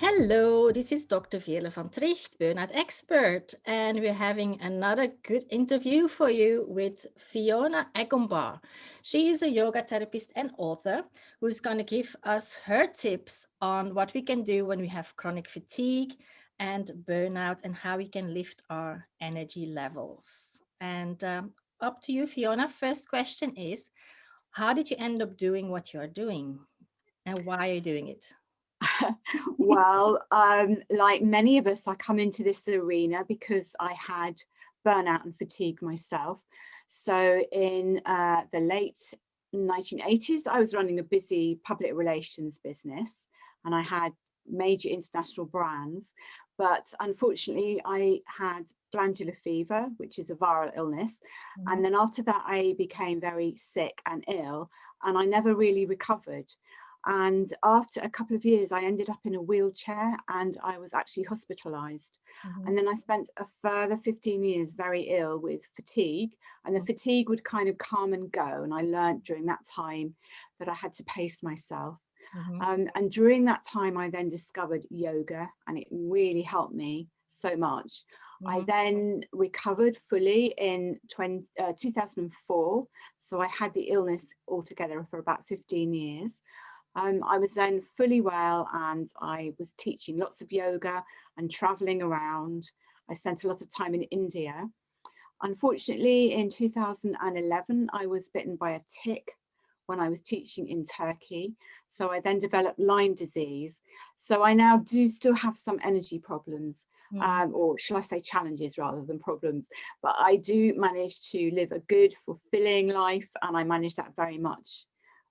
Hello, this is Dr. Veerle van Tricht, burnout expert, and we're having another good interview for you with Fiona Agombar. She is a yoga therapist and author who's going to give us her tips on what we can do when we have chronic fatigue and burnout and how we can lift our energy levels. And up to you, Fiona. First question is, how did you end up doing what you're doing and why are you doing it? Well, like many of us, I come into this arena because I had burnout and fatigue myself. So in the late 1980s, I was running a busy public relations business and I had major international brands. But unfortunately, I had glandular fever, which is a viral illness. Mhm. And then after that, I became very sick and ill, and I never really recovered. And after a couple of years, I ended up in a wheelchair and I was actually hospitalized. Mhm. And then I spent a further 15 years very ill with fatigue, and the fatigue would kind of come and go. And I learned during that time that I had to pace myself. Mhm. And during that time, I then discovered yoga, and it really helped me so much. I Mhm. then recovered fully in 2004. So I had the illness altogether for about 15 years. I was then fully well and I was teaching lots of yoga and traveling around. I spent a lot of time in India. Unfortunately, in 2011, I was bitten by a tick when I was teaching in Turkey. So I then developed Lyme disease. So I now do still have some energy problems, Mhm. or shall I say challenges rather than problems. But I do manage to live a good, fulfilling life, and I manage that very much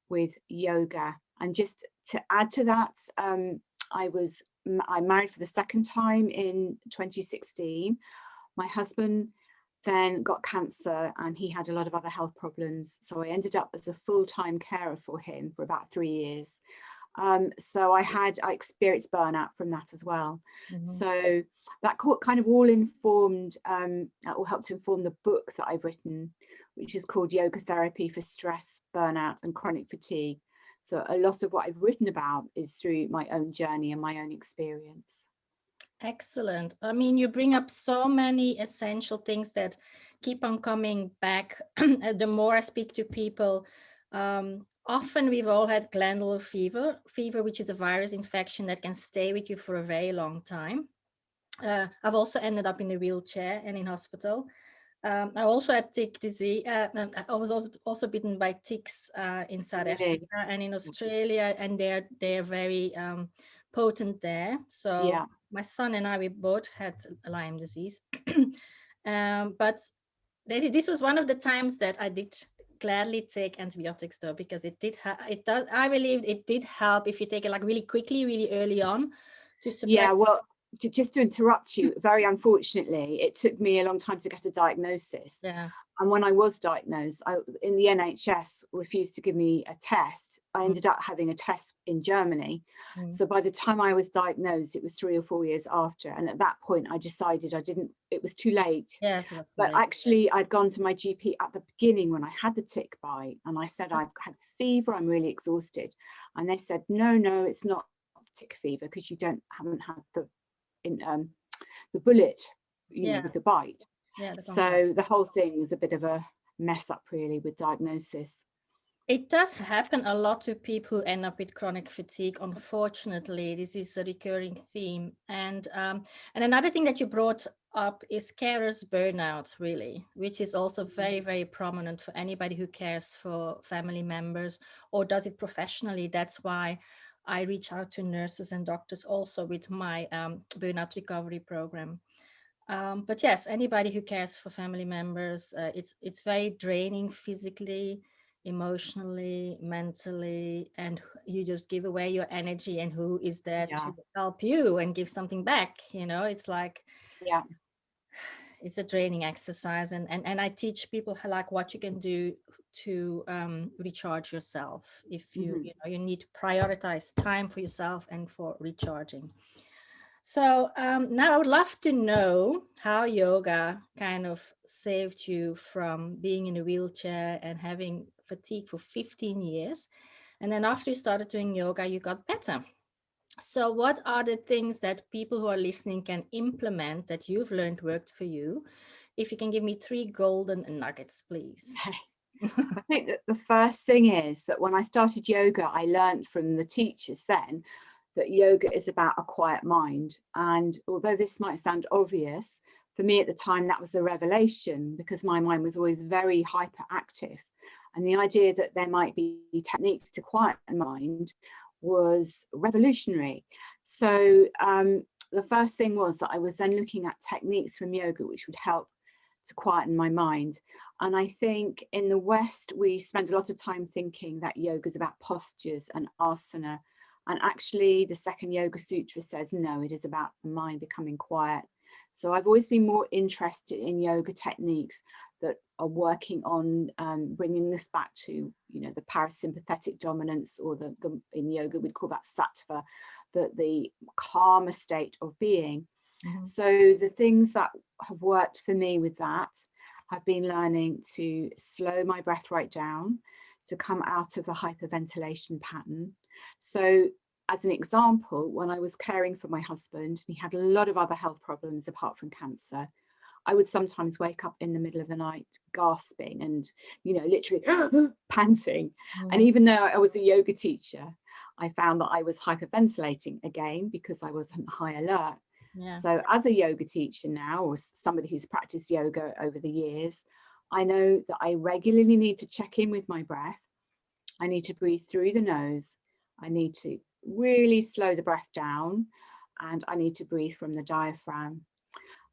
with yoga. And just to add to that, I married for the second time in 2016. My husband then got cancer and he had a lot of other health problems. So I ended up as a full-time carer for him for about 3 years. So I experienced burnout from that as well. Mhm. So that kind of all informed, that all helped to inform the book that I've written, which is called Yoga Therapy for Stress, Burnout and Chronic Fatigue. So a lot of what I've written about is through my own journey and my own experience. Excellent. I mean, you bring up so many essential things that keep on coming back. The more I speak to people, often we've all had glandular fever, which is a virus infection that can stay with you for a very long time. I've also ended up in a wheelchair and in hospital. I also had tick disease. I was also bitten by ticks in South Really? Africa and in Australia, and they're very potent there. So Yeah. my son and I, we both had Lyme disease, but this was one of the times that I did gladly take antibiotics though, because it does. I believe it did help if you take it like really quickly, really early on, to Yeah, suppress. well, just to interrupt you, very unfortunately, it took me a long time to get a diagnosis. Yeah. And when I was diagnosed, in the NHS refused to give me a test. I Mm, ended up having a test in Germany. mm. So by the time I was diagnosed, it was 3 or 4 years after. And at that point, I decided it was too late. Yes, it was too But late. actually, I'd gone to my GP at the beginning when I had the tick bite, and I said, I've had fever, I'm really exhausted. And they said, no, no, it's not tick fever because you haven't had in, the bullet, Yeah, with the bite. yeah, the contact. So the whole thing was a bit of a mess up, really, with diagnosis. It does happen a lot to people who end up with chronic fatigue. Unfortunately, this is a recurring theme. And another thing that you brought up is carers burnout, really, which is also very, very prominent for anybody who cares for family members or does it professionally. That's why I reach out to nurses and doctors also with my burnout recovery program. But yes, anybody who cares for family members, it's very draining physically, emotionally, mentally, and you just give away your energy. And who is there Yeah, to help you and give something back? It's like yeah, it's a draining exercise, and I teach people like what you can do to recharge yourself. If hmm you need to prioritize time for yourself and for recharging. So now I would love to know how yoga kind of saved you from being in a wheelchair and having fatigue for 15 years. And then after you started doing yoga, you got better. So what are the things that people who are listening can implement that you've learned worked for you? If you can give me 3 golden nuggets, please. I think that the first thing is that when I started yoga, I learned from the teachers then that yoga is about a quiet mind. And although this might sound obvious, for me at the time, that was a revelation, because my mind was always very hyperactive. And the idea that there might be techniques to quiet the mind was revolutionary. So the first thing was that I was then looking at techniques from yoga which would help to quieten my mind. And I think in the West, we spend a lot of time thinking that yoga is about postures and asana. And actually, the second Yoga Sutra says, no, it is about the mind becoming quiet. So I've always been more interested in yoga techniques that are working on bringing us back to, the parasympathetic dominance, or the in yoga, we'd call that sattva, the calmer state of being. Mm-hmm. So the things that have worked for me with that have been learning to slow my breath right down, to come out of a hyperventilation pattern. So as an example, when I was caring for my husband, and he had a lot of other health problems apart from cancer, I would sometimes wake up in the middle of the night gasping and, literally panting. Mm. And even though I was a yoga teacher, I found that I was hyperventilating again because I was on high alert. Yeah. So as a yoga teacher now, or somebody who's practiced yoga over the years, I know that I regularly need to check in with my breath. I need to breathe through the nose. I need to really slow the breath down, and I need to breathe from the diaphragm.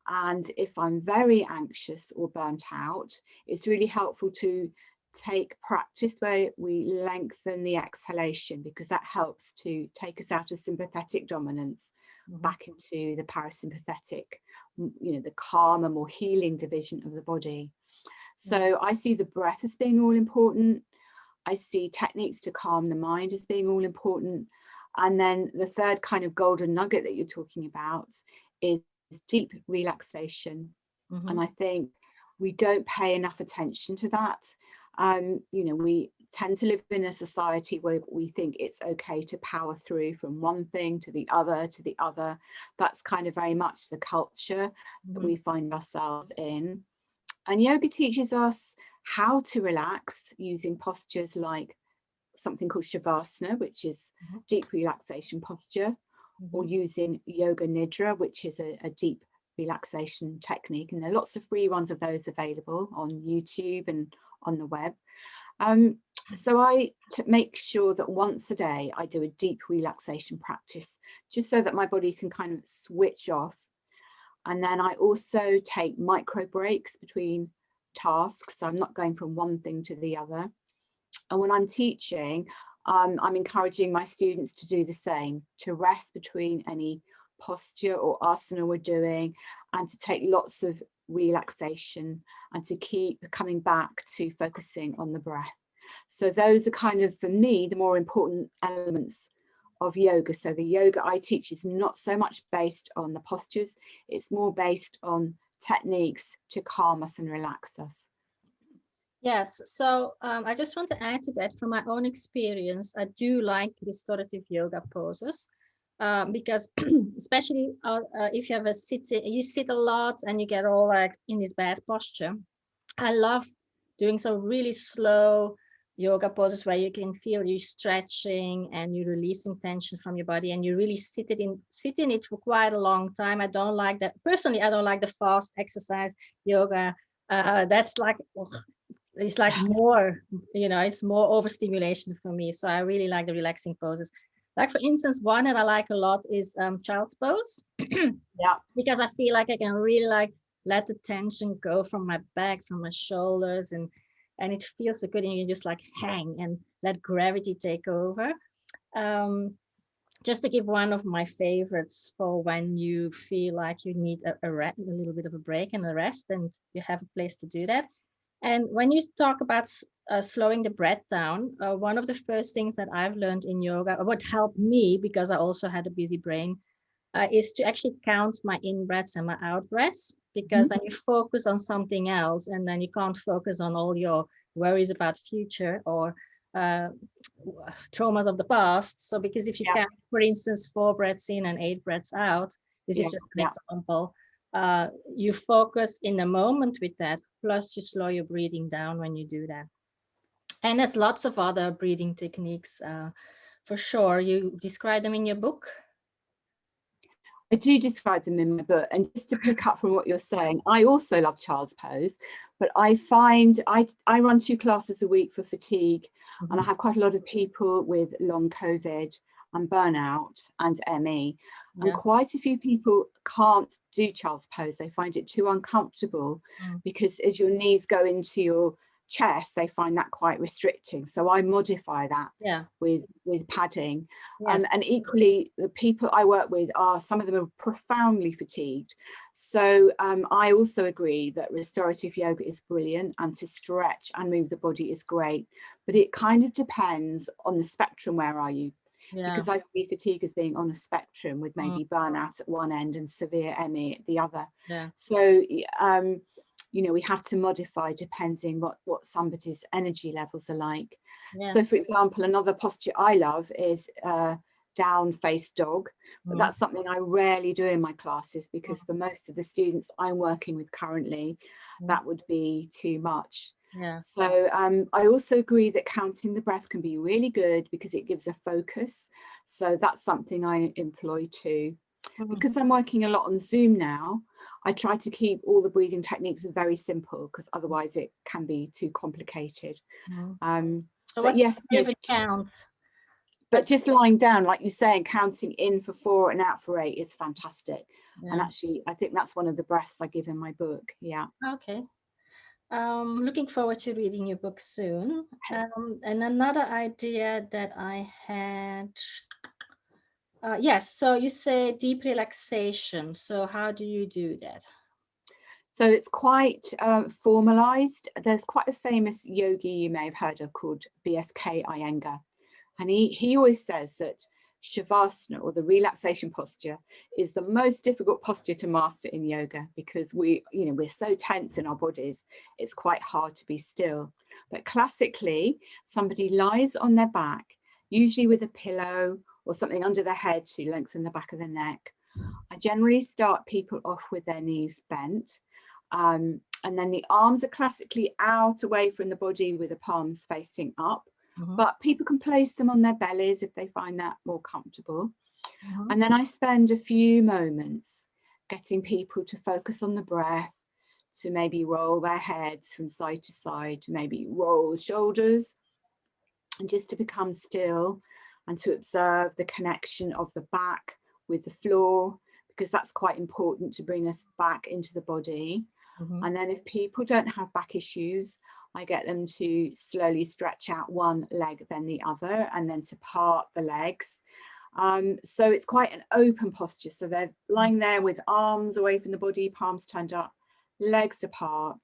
And if I'm very anxious or burnt out, it's really helpful to take practice where we lengthen the exhalation, because that helps to take us out of sympathetic dominance, mm-hmm. back into the parasympathetic, the calmer, more healing division of the body. So mm-hmm. I see the breath as being all important. I see techniques to calm the mind as being all important. And then the third kind of golden nugget that you're talking about is deep relaxation. Mm-hmm. And I think we don't pay enough attention to that. We tend to live in a society where we think it's okay to power through from one thing to the other to the other. That's kind of very much the culture mm-hmm. that we find ourselves in. And yoga teaches us how to relax using postures like something called shavasana, which is mm-hmm. deep relaxation posture, mm-hmm. or using yoga nidra, which is a deep relaxation technique. And there are lots of free ones of those available on YouTube and on the web. So I make sure that once a day I do a deep relaxation practice, just so that my body can kind of switch off. And then I also take micro breaks between tasks, so I'm not going from one thing to the other. And when I'm teaching, I'm encouraging my students to do the same, to rest between any posture or asana we're doing, and to take lots of relaxation, and to keep coming back to focusing on the breath. So those are kind of, for me, the more important elements of yoga. So the yoga I teach is not so much based on the postures, it's more based on techniques to calm us and relax us. Yes, so I just want to add to that. From my own experience, I do like restorative yoga poses, because especially if you have you sit a lot and you get all like in this bad posture. I love doing some really slow yoga poses where you can feel you stretching and you're releasing tension from your body, and you really sit in it for quite a long time. I don't like that. Personally, I don't like the fast exercise yoga. That's like, it's like more, it's more overstimulation for me. So I really like the relaxing poses. Like, for instance, one that I like a lot is child's pose. Yeah. Because I feel like I can really let the tension go from my back, from my shoulders, and it feels so good. And you just hang and let gravity take over. Just to give one of my favorites for when you feel like you need a little bit of a break and a rest, and you have a place to do that. And when you talk about slowing the breath down, one of the first things that I've learned in yoga, what helped me, because I also had a busy brain, is to actually count my in breaths and my out breaths, because then you focus on something else, and then you can't focus on all your worries about future or uh, traumas of the past. So because if you Yeah, count, for instance, 4 breaths in and 8 breaths out, this yeah, is just an yeah. example. You focus in the moment with that, plus you slow your breathing down when you do that. And there's lots of other breathing techniques, for sure. You describe them in your book. I do describe them in my book, and just to pick up from what you're saying, I also love child's pose, but I find I run 2 classes a week for fatigue, and I have quite a lot of people with long COVID and burnout and ME, and Yeah. quite a few people can't do child's pose. They find it too uncomfortable Mm. because as your knees go into your chest, they find that quite restricting. So I modify that Yeah. with padding. Yes. And equally, the people I work with are, some of them are profoundly fatigued. So I also agree that restorative yoga is brilliant, and to stretch and move the body is great, but it kind of depends on the spectrum. Where are you? Yeah. Because I see fatigue as being on a spectrum, with maybe burnout at one end and severe ME at the other. Yeah. So you know, we have to modify depending what somebody's energy levels are like. So Yes. for example, another posture I love is down face dog, but that's something I rarely do in my classes, because for most of the students I'm working with currently, that would be too much. Yeah. So I also agree that counting the breath can be really good, because it gives a focus. So that's something I employ too. Because I'm working a lot on Zoom now, I try to keep all the breathing techniques very simple, because otherwise it can be too complicated. So But what's yes, your favorite count? but just lying down, like you say, and counting in for 4 and out for 8 is fantastic. And Yeah. actually, I think that's one of the breaths I give in my book. Yeah. Okay. Looking forward to reading your book soon. And another idea that I had, yes, so you say deep relaxation. So how do you do that? So it's quite formalized. There's quite a famous yogi you may have heard of called BSK Iyengar. And he always says that Shavasana, or the relaxation posture, is the most difficult posture to master in yoga, because we're so tense in our bodies, it's quite hard to be still. But classically, somebody lies on their back, usually with a pillow or something under their head to lengthen the back of the neck. I generally start people off with their knees bent. And then the arms are classically out away from the body, with the palms facing up. But people can place them on their bellies if they find that more comfortable. And then I spend a few moments getting people to focus on the breath, to maybe roll their heads from side to side, to maybe roll shoulders, and just to become still and to observe the connection of the back with the floor, because that's quite important to bring us back into the body. And then if people don't have back issues, I get them to slowly stretch out one leg, then the other, and then to part the legs. So it's quite an open posture. So they're lying there with arms away from the body, palms turned up, legs apart.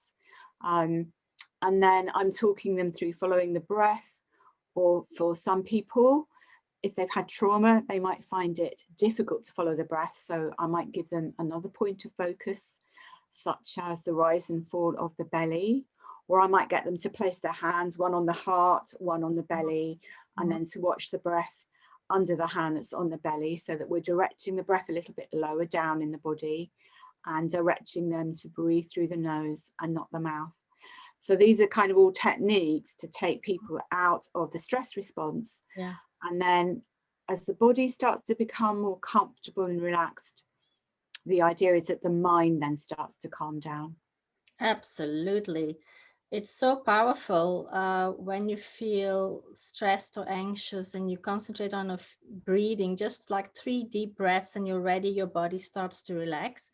And then I'm talking them through following the breath. Or for some people, if they've had trauma, they might find it difficult to follow the breath. So I might give them another point of focus, such as the rise and fall of the belly. Or I might get them to place their hands, one on the heart, one on the belly, and then to watch the breath under the hand that's on the belly, so that we're directing the breath a little bit lower down in the body, and directing them to breathe through the nose and not the mouth. So these are kind of all techniques to take people out of the stress response. Yeah. And then as the body starts to become more comfortable and relaxed, the idea is that the mind then starts to calm down. Absolutely. It's so powerful when you feel stressed or anxious and you concentrate on breathing, just like 3 deep breaths, and you're ready, your body starts to relax.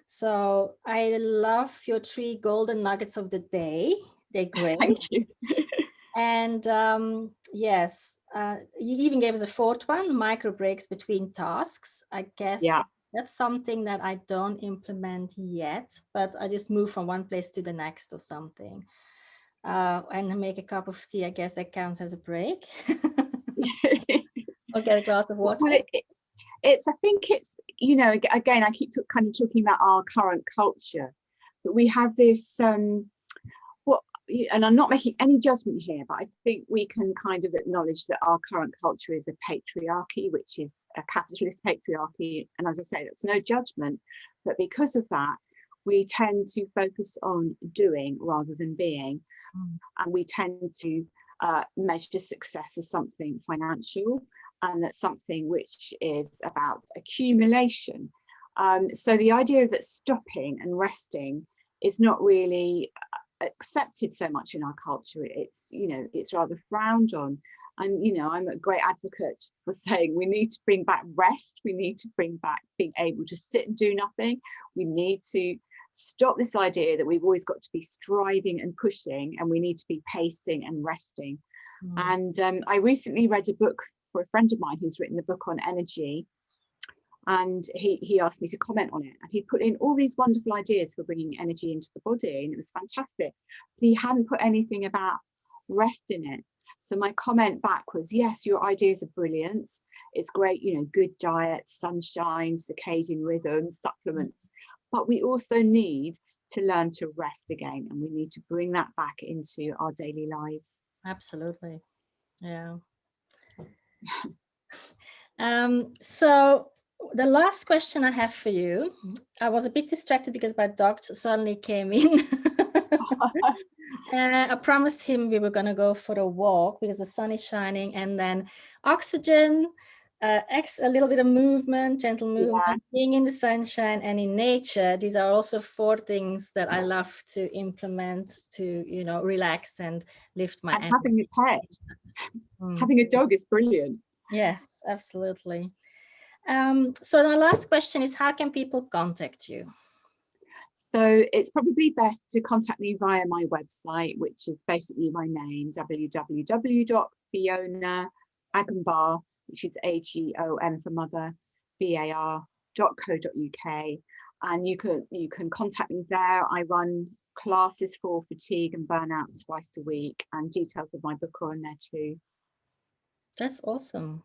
So I love your 3 golden nuggets of the day. They're great. Thank you. And yes, you even gave us a 4th one, micro breaks between tasks. I guess Yeah. that's something that I don't implement yet, but I just move from one place to the next or something. And make a cup of tea. I guess that counts as a break. Or get a glass of water. Well, I think it's, again, I keep kind of talking about our current culture, but we have this, and I'm not making any judgment here, but I think we can kind of acknowledge that our current culture is a patriarchy, which is a capitalist patriarchy. And as I say, that's no judgment. But because of that, we tend to focus on doing rather than being. And we tend to measure success as something financial, and that's something which is about accumulation. So the idea that stopping and resting is not really accepted so much in our culture. It's, you know, it's rather frowned on. And, you know, I'm a great advocate for saying we need to bring back rest. We need to bring back being able to sit and do nothing. We need to stop this idea that we've always got to be striving and pushing, and we need to be pacing and resting. And I recently read a book for a friend of mine who's written a book on energy, and he asked me to comment on it, and he put in all these wonderful ideas for bringing energy into the body, and it was fantastic, but he hadn't put anything about rest in it. So my comment back was, yes, your ideas are brilliant, it's great, you know, good diet, sunshine, circadian rhythm, supplements, but we also need to learn to rest again, and we need to bring that back into our daily lives. Absolutely. Yeah. So the last question I have for you, I was a bit distracted because my dog suddenly came in. I promised him we were going to go for a walk because the sun is shining, and then oxygen, a little bit of movement, gentle movement, being in the sunshine and in nature. These are also 4 things that I love to implement to, you know, relax and lift my energy. Having a pet, having a dog is brilliant. Yes, absolutely. So my last question is, how can people contact you? So it's probably best to contact me via my website, which is basically my name, www.Fiona Agombar, which is AGOM for mother, BAR.co.uk. And you can contact me there. I run classes for fatigue and burnout twice a week, and details of my book are on there too. That's awesome.